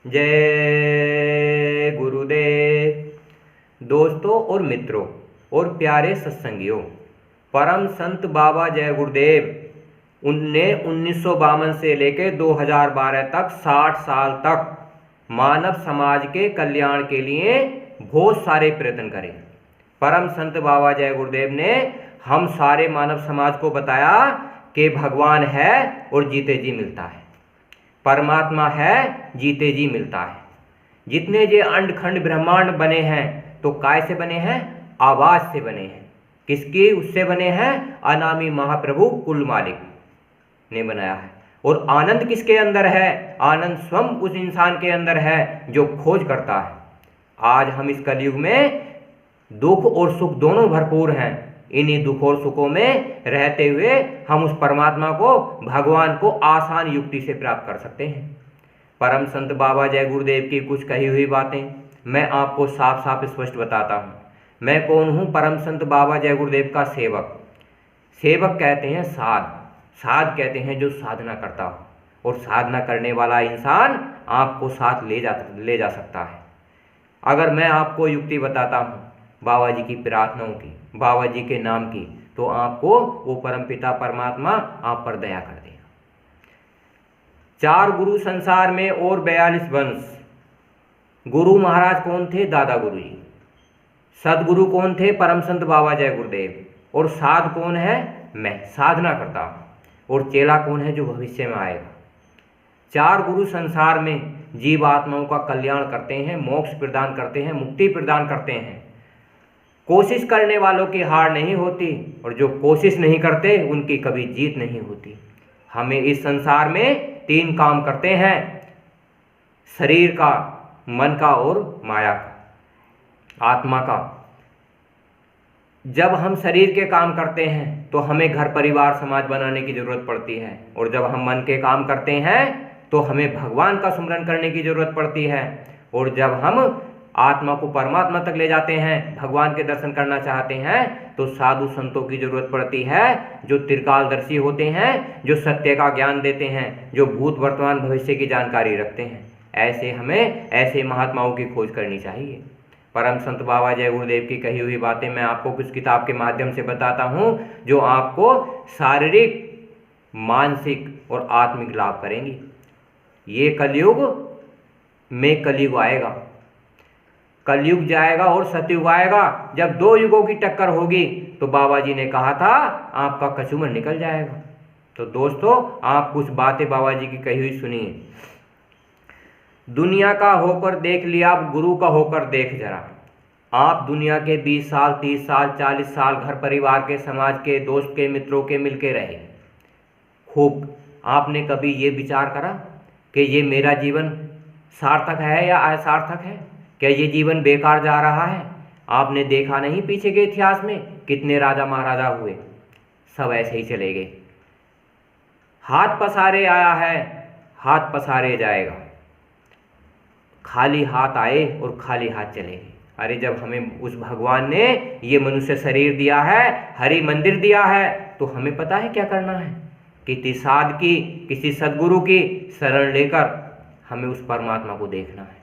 जय गुरुदेव। दोस्तों और मित्रों और प्यारे सत्संगियों, परम संत बाबा जय गुरुदेव उनने 1952 से लेकर 2012 तक 60 साल तक मानव समाज के कल्याण के लिए बहुत सारे प्रयत्न करे। परम संत बाबा जय गुरुदेव ने हम सारे मानव समाज को बताया कि भगवान है और जीते जी मिलता है, परमात्मा है, जीते जी मिलता है। जितने ये अंड खंड ब्रह्मांड बने हैं तो काय से बने हैं? आवाज से बने हैं। किसकी? उससे बने हैं, अनामी महाप्रभु कुल मालिक ने बनाया है। और आनंद किसके अंदर है? आनंद स्वयं उस इंसान के अंदर है जो खोज करता है। आज हम इस कलयुग में दुख और सुख दोनों भरपूर हैं। इन्हीं दुख और सुखों में रहते हुए हम उस परमात्मा को, भगवान को आसान युक्ति से प्राप्त कर सकते हैं। परम संत बाबा जय गुरुदेव की कुछ कही हुई बातें मैं आपको साफ साफ स्पष्ट बताता हूँ। मैं कौन हूँ? परम संत बाबा जय गुरुदेव का सेवक। सेवक कहते हैं साध, साध कहते हैं जो साधना करता हो, और साधना करने वाला इंसान आपको साथ ले जा सकता है। अगर मैं आपको युक्ति बताता हूँ बाबा जी की प्रार्थनाओं की, बाबा जी के नाम की, तो आपको वो परमपिता परमात्मा आप पर दया कर देगा। 4 गुरु संसार में और 42 वंश। गुरु महाराज कौन थे? दादा गुरु जी। सदगुरु कौन थे? परम संत बाबा जय गुरुदेव। और साध कौन है? मैं, साधना करता हूँ। और चेला कौन है? जो भविष्य में आएगा। 4 गुरु संसार में जीव आत्माओं का कल्याण करते हैं, मोक्ष प्रदान करते हैं, मुक्ति प्रदान करते हैं। कोशिश करने वालों की हार नहीं होती, और जो कोशिश नहीं करते उनकी कभी जीत नहीं होती। हमें इस संसार में 3 काम करते हैं, शरीर का, मन का और माया का, आत्मा का। जब हम शरीर के काम करते हैं तो हमें घर परिवार समाज बनाने की जरूरत पड़ती है, और जब हम मन के काम करते हैं तो हमें भगवान का सुमिरन करने की जरूरत पड़ती है। और जब हम आत्मा को परमात्मा तक ले जाते हैं, भगवान के दर्शन करना चाहते हैं, तो साधु संतों की जरूरत पड़ती है जो त्रिकालदर्शी होते हैं, जो सत्य का ज्ञान देते हैं, जो भूत वर्तमान भविष्य की जानकारी रखते हैं। ऐसे महात्माओं की खोज करनी चाहिए। परम संत बाबा जय गुरुदेव की कही हुई बातें मैं आपको कुछ किताब के माध्यम से बताता हूँ, जो आपको शारीरिक, मानसिक और आत्मिक लाभ करेंगी। ये कलयुग में कलयुग आएगा, कलयुग जाएगा और सतयुग आएगा। जब 2 युगों की टक्कर होगी तो बाबा जी ने कहा था आपका कचूमर निकल जाएगा। तो दोस्तों, आप कुछ बातें बाबा जी की कही हुई सुनिए। दुनिया का होकर देख लिया, अब गुरु का होकर देख जरा। आप दुनिया के 20 साल, 30 साल, 40 साल घर परिवार के, समाज के, दोस्त के, मित्रों के मिलके रहे खूब। आपने कभी ये विचार करा कि ये मेरा जीवन सार्थक है या असार्थक है? क्या ये जीवन बेकार जा रहा है? आपने देखा नहीं पीछे के इतिहास में कितने राजा महाराजा हुए, सब ऐसे ही चले गए। हाथ पसारे आया है, हाथ पसारे जाएगा। खाली हाथ आए और खाली हाथ चले गए। अरे जब हमें उस भगवान ने ये मनुष्य शरीर दिया है, हरि मंदिर दिया है, तो हमें पता है क्या करना है। किसी साध की, किसी सदगुरु की शरण लेकर हमें उस परमात्मा को देखना है,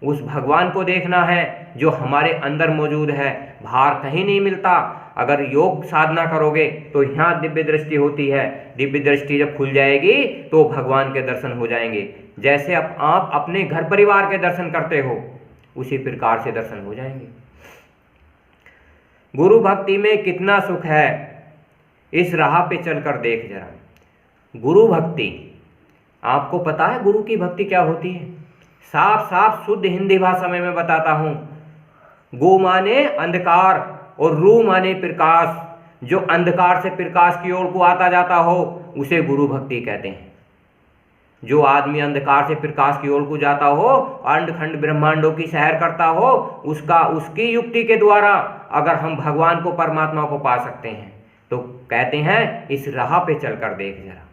उस भगवान को देखना है जो हमारे अंदर मौजूद है। बाहर कहीं नहीं मिलता। अगर योग साधना करोगे तो यहाँ दिव्य दृष्टि होती है। दिव्य दृष्टि जब खुल जाएगी तो भगवान के दर्शन हो जाएंगे। जैसे अब आप अपने घर परिवार के दर्शन करते हो, उसी प्रकार से दर्शन हो जाएंगे। गुरु भक्ति में कितना सुख है, इस राह पे चलकर देख जरा। गुरु भक्ति, आपको पता है गुरु की भक्ति क्या होती है? साफ साफ शुद्ध हिंदी भाषा में मैं बताता हूँ। गो माने अंधकार और रू माने प्रकाश। जो अंधकार से प्रकाश की ओर को आता जाता हो उसे गुरु भक्ति कहते हैं। जो आदमी अंधकार से प्रकाश की ओर को जाता हो, अंड खंड ब्रह्मांडों की सैर करता हो, उसकी युक्ति के द्वारा अगर हम भगवान को, परमात्मा को पा सकते हैं, तो कहते हैं इस राह पे चलकर देख जरा।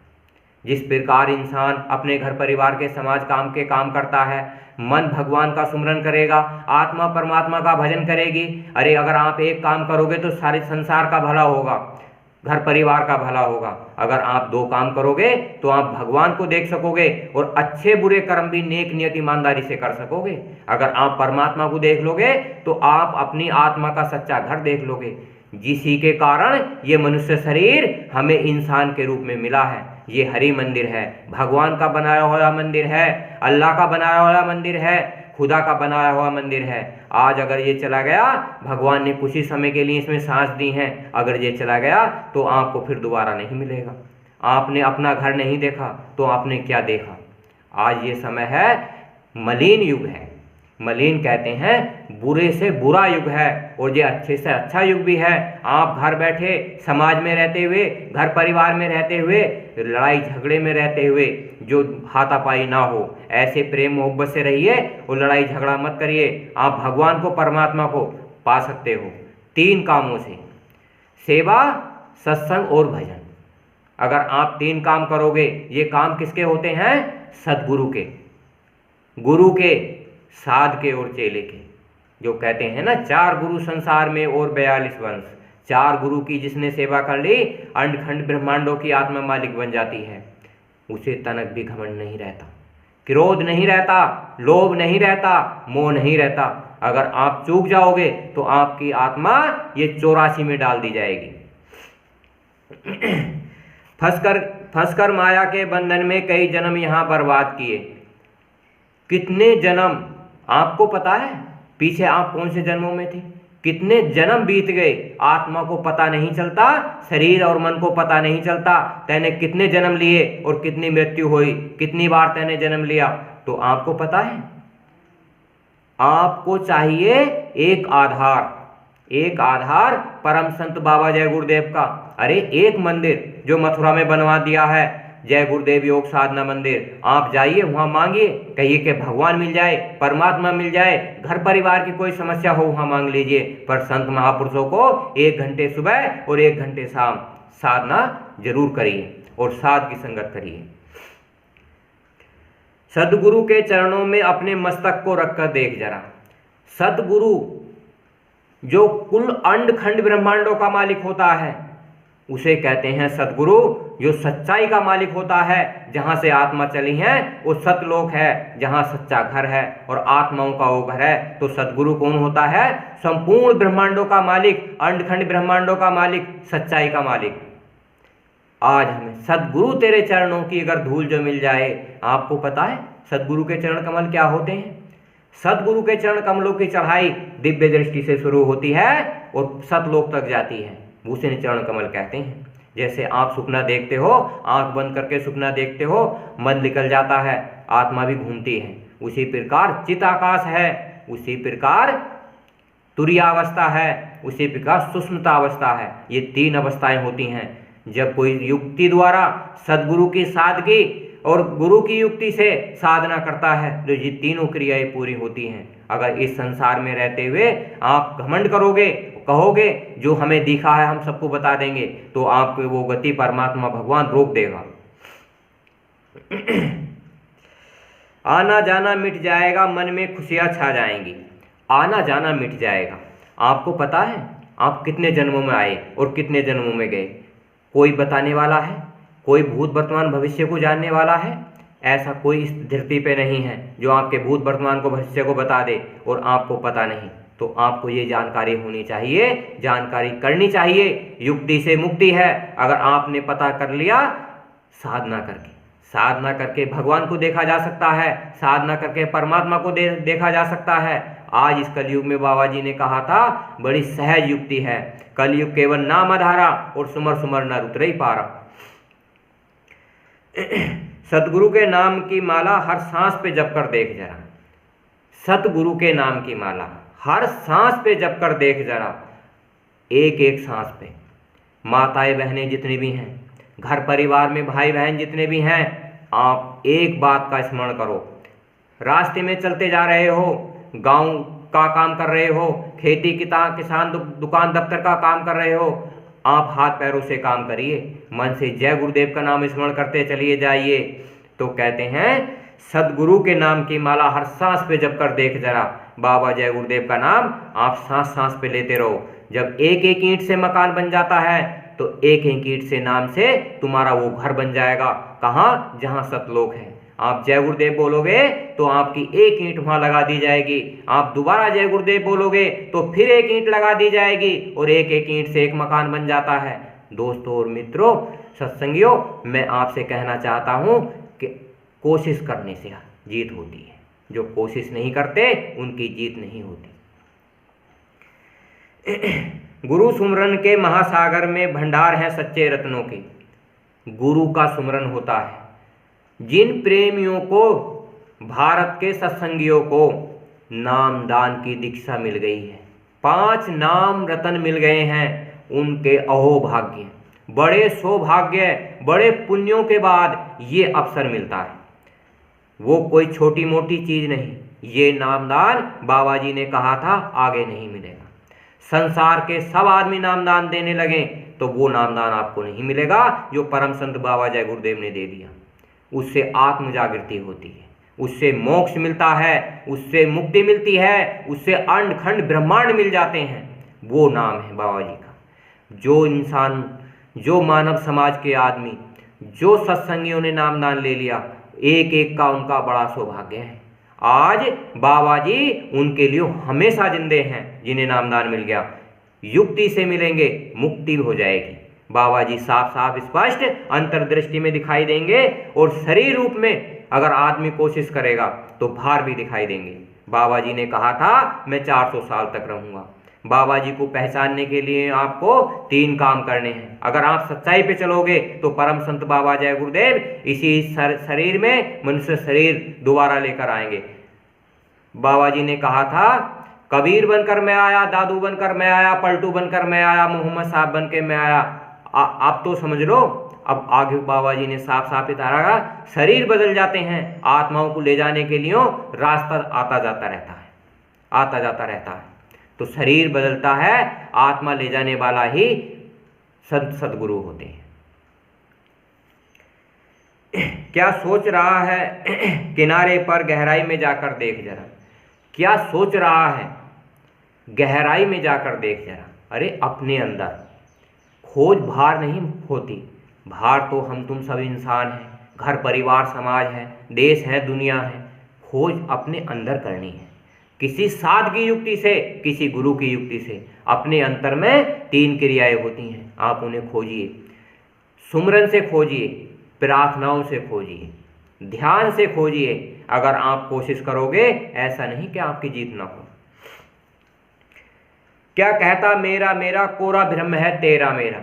जिस प्रकार इंसान अपने घर परिवार के, समाज के काम करता है, मन भगवान का सुमिरन करेगा, आत्मा परमात्मा का भजन करेगी। अरे अगर आप एक काम करोगे तो सारे संसार का भला होगा, घर परिवार का भला होगा। अगर आप दो काम करोगे तो आप भगवान को देख सकोगे और अच्छे बुरे कर्म भी नेक नियत ईमानदारी से कर सकोगे। अगर आप परमात्मा को देख लोगे तो आप अपनी आत्मा का सच्चा घर देख लोगे, जिसी के कारण ये मनुष्य शरीर हमें इंसान के रूप में मिला है। ये हरि मंदिर है, भगवान का बनाया हुआ मंदिर है, अल्लाह का बनाया हुआ मंदिर है, खुदा का बनाया हुआ मंदिर है। आज अगर ये चला गया, भगवान ने कुछ ही समय के लिए इसमें सांस दी है, अगर ये चला गया तो आपको फिर दोबारा नहीं मिलेगा। आपने अपना घर नहीं देखा तो आपने क्या देखा। आज ये समय है, मलिन युग है। मलिन कहते हैं बुरे से बुरा युग है, और ये अच्छे से अच्छा युग भी है। आप घर बैठे समाज में रहते हुए, घर परिवार में रहते हुए, लड़ाई झगड़े में रहते हुए जो हाथापाई ना हो, ऐसे प्रेम मोहब्बत से रहिए और लड़ाई झगड़ा मत करिए। आप भगवान को, परमात्मा को पा सकते हो 3 कामों से, सेवा, सत्संग और भजन। अगर आप 3 काम करोगे, ये काम किसके होते हैं? सदगुरु के, गुरु के, साध के और चेले के। जो कहते हैं ना, 4 गुरु संसार में और 42 वंश। 4 गुरु की जिसने सेवा कर ली, अंड खंड ब्रह्मांडों की आत्मा मालिक बन जाती है। उसे तनक भी घमंड नहीं रहता, क्रोध नहीं रहता, लोभ नहीं रहता, मोह नहीं रहता। अगर आप चूक जाओगे तो आपकी आत्मा ये 84 में डाल दी जाएगी। फंसकर माया के बंधन में कई जन्म यहाँ बर्बाद किए। कितने जन्म आपको पता है? पीछे आप कौन से जन्मों में थे? कितने जन्म बीत गए, आत्मा को पता नहीं चलता, शरीर और मन को पता नहीं चलता। तैने कितने जन्म लिए और कितनी मृत्यु हुई, कितनी बार तैने जन्म लिया, तो आपको पता है? आपको चाहिए एक आधार, एक आधार परम संत बाबा जय गुरुदेव का। अरे एक मंदिर जो मथुरा में बनवा दिया है, जय गुरुदेव योग साधना मंदिर। आप जाइए, वहाँ मांगिए, कहिए कि भगवान मिल जाए, परमात्मा मिल जाए, घर परिवार की कोई समस्या हो वहाँ मांग लीजिए। पर संत महापुरुषों को 1 घंटे सुबह और 1 घंटे शाम साधना जरूर करिए और साध की संगत करिए। सदगुरु के चरणों में अपने मस्तक को रखकर देख जरा। सदगुरु जो कुल अंड खंड ब्रह्मांडों का मालिक होता है, उसे कहते हैं सदगुरु। जो सच्चाई का मालिक होता है, जहां से आत्मा चली है वो सतलोक है, जहां सच्चा घर है और आत्माओं का वो घर है। तो सदगुरु कौन होता है? संपूर्ण ब्रह्मांडों का मालिक, अंडखंड ब्रह्मांडों का मालिक, सच्चाई का मालिक। आज हमें सदगुरु तेरे चरणों की अगर धूल जो मिल जाए, आपको पता है सदगुरु के चरण कमल क्या होते हैं? सदगुरु के चरण कमलों की चढ़ाई दिव्य दृष्टि से शुरू होती है और सतलोक तक जाती है, उसे चरण कमल कहते हैं। जैसे आप सपना देखते हो, आंख बंद करके सपना देखते हो, मन निकल जाता है, आत्मा भी घूमती है। उसी प्रकार चिताकाश है, उसी प्रकार तुरीयावस्था है, उसी प्रकार सुषुम्ना अवस्था है। ये 3 अवस्थाएं होती हैं। जब कोई युक्ति द्वारा सदगुरु की सादगी और गुरु की युक्ति से साधना करता है तो ये तीनों क्रियाएं पूरी होती हैं। अगर इस संसार में रहते हुए आप घमंड करोगे, कहोगे जो हमें दिखा है हम सबको बता देंगे, तो आपको वो गति परमात्मा भगवान रोक देगा। आना जाना मिट जाएगा, मन में खुशियां छा जाएंगी। आना जाना मिट जाएगा। आपको पता है आप कितने जन्मों में आए और कितने जन्मों में गए? कोई बताने वाला है? कोई भूत वर्तमान भविष्य को जानने वाला है? ऐसा कोई इस धरती पे नहीं है जो आपके भूत वर्तमान को भविष्य को बता दे और आपको पता नहीं। तो आपको ये जानकारी होनी चाहिए, जानकारी करनी चाहिए। युक्ति से मुक्ति है। अगर आपने पता कर लिया, साधना करके भगवान को देखा जा सकता है, साधना करके परमात्मा को देखा जा सकता है। आज इस कलयुग में बाबा जी ने कहा था, बड़ी सहज युक्ति है। कलयुग केवल नाम आधारा और सुमर सुमर नर उतरे ही पारा। सतगुरु के नाम की माला हर सांस पे जप कर देख जरा। सतगुरु के नाम की माला हर सांस पे जप कर देख जरा। एक एक सांस पे माताएं बहनें जितनी भी हैं, घर परिवार में भाई बहन जितने भी हैं, आप एक बात का स्मरण करो। रास्ते में चलते जा रहे हो, गांव का काम कर रहे हो, खेती किसान दुकान दफ्तर का काम कर रहे हो, आप हाथ पैरों से काम करिए, मन से जय गुरुदेव का नाम स्मरण करते चलिए जाइए। तो कहते हैं सदगुरु के नाम की माला हर सांस पे जप कर देख जरा। बाबा जय गुरुदेव का नाम आप सांस सांस पे लेते रहो। जब एक एक ईंट से मकान बन जाता है तो एक एक ईंट से नाम से तुम्हारा वो घर बन जाएगा। कहाँ? जहाँ सतलोक है। आप जय गुरुदेव बोलोगे तो आपकी एक ईंट वहां लगा दी जाएगी। आप दोबारा जय गुरुदेव बोलोगे तो फिर एक ईंट लगा दी जाएगी और एक एक ईंट से एक मकान बन जाता है। दोस्तों और मित्रों, सत्संगियों, मैं आपसे कहना चाहता हूं कि कोशिश करने से जीत होती है। जो कोशिश नहीं करते उनकी जीत नहीं होती। गुरु सुमरन के महासागर में भंडार है सच्चे रत्नों के। गुरु का सुमरन होता है। जिन प्रेमियों को, भारत के सत्संगियों को नाम दान की दीक्षा मिल गई है, 5 नाम रत्न मिल गए हैं, उनके अहोभाग्य, बड़े सौभाग्य, बड़े पुण्यों के बाद ये अवसर मिलता है। वो कोई छोटी मोटी चीज नहीं। ये नामदान बाबा जी ने कहा था आगे नहीं मिलेगा। संसार के सब आदमी नामदान देने लगे तो वो नामदान आपको नहीं मिलेगा जो परम संत बाबा जय गुरुदेव ने दे दिया। उससे आत्म जागृति होती है, उससे मोक्ष मिलता है, उससे मुक्ति मिलती है, उससे अंड खंड ब्रह्मांड मिल जाते हैं। वो नाम है बाबा जी का। जो इंसान, जो मानव समाज के आदमी, जो सत्संगियों ने नामदान ले लिया, एक एक का उनका बड़ा सौभाग्य है। आज बाबा जी उनके लिए हमेशा जिंदे हैं जिन्हें नामदान मिल गया। युक्ति से मिलेंगे, मुक्ति हो जाएगी। बाबा जी साफ साफ स्पष्ट अंतर्दृष्टि में दिखाई देंगे और शरीर रूप में अगर आदमी कोशिश करेगा तो बाहर भी दिखाई देंगे। बाबा जी ने कहा था मैं 400 साल तक रहूंगा। बाबा जी को पहचानने के लिए आपको 3 काम करने हैं। अगर आप सच्चाई पे चलोगे तो परम संत बाबा जय गुरुदेव इसी शरीर में मनुष्य शरीर दोबारा लेकर आएंगे। बाबा जी ने कहा था कबीर बनकर मैं आया, दादू बनकर मैं आया, पलटू बनकर मैं आया, मोहम्मद साहब बन के मैं आया। आप तो समझ लो। अब आगे बाबा जी ने साफ साफ बताया शरीर बदल जाते हैं, आत्माओं को ले जाने के लिए रास्ता आता जाता रहता है, आता जाता रहता है। तो शरीर बदलता है, आत्मा ले जाने वाला ही संत सदगुरु होते हैं। क्या सोच रहा है किनारे पर गहराई में जाकर देख जरा। क्या सोच रहा है गहराई में जाकर देख जरा। अरे अपने अंदर खोज बाहर नहीं होती। बाहर तो हम तुम सब इंसान हैं, घर परिवार समाज है, देश है, दुनिया है। खोज अपने अंदर करनी है, किसी साध की युक्ति से, किसी गुरु की युक्ति से। अपने अंतर में 3 क्रियाएं होती हैं, आप उन्हें खोजिए। सुमरन से खोजिए, प्रार्थनाओं से खोजिए, ध्यान से खोजिए। अगर आप कोशिश करोगे, ऐसा नहीं कि आपकी जीत ना हो। क्या कहता मेरा मेरा कोरा भ्रम है तेरा मेरा।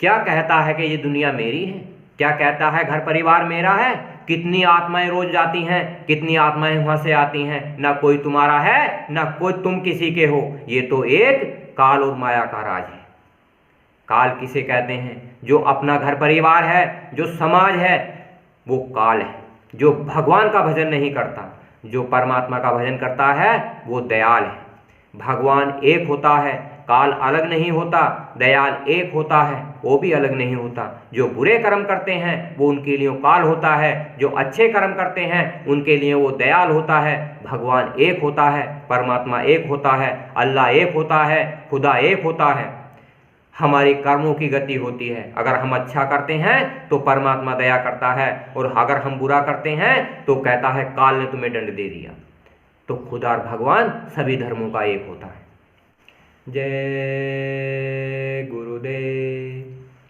क्या कहता है कि ये दुनिया मेरी है? क्या कहता है घर परिवार मेरा है? कितनी आत्माएं रोज जाती हैं, कितनी आत्माएं वहां से आती हैं। ना कोई तुम्हारा है, ना कोई तुम किसी के हो। ये तो एक काल और माया का राज है। काल किसे कहते हैं? जो अपना घर परिवार है, जो समाज है, वो काल है। जो भगवान का भजन नहीं करता, जो परमात्मा का भजन करता है, वो दयाल है। भगवान एक होता है, काल अलग नहीं होता। दयाल एक होता है, वो भी अलग नहीं होता। जो बुरे कर्म करते हैं वो उनके लिए काल होता है, जो अच्छे कर्म करते हैं उनके लिए वो दयाल होता है। भगवान एक होता है, परमात्मा एक होता है, अल्लाह एक होता है, खुदा एक होता है। हमारी कर्मों की गति होती है। अगर हम अच्छा करते हैं तो परमात्मा दया करता है, और अगर हम बुरा करते हैं तो कहता है काल ने तुम्हें दंड दे दिया। तो खुदा और भगवान सभी धर्मों का एक होता है। जय गुरुदेव।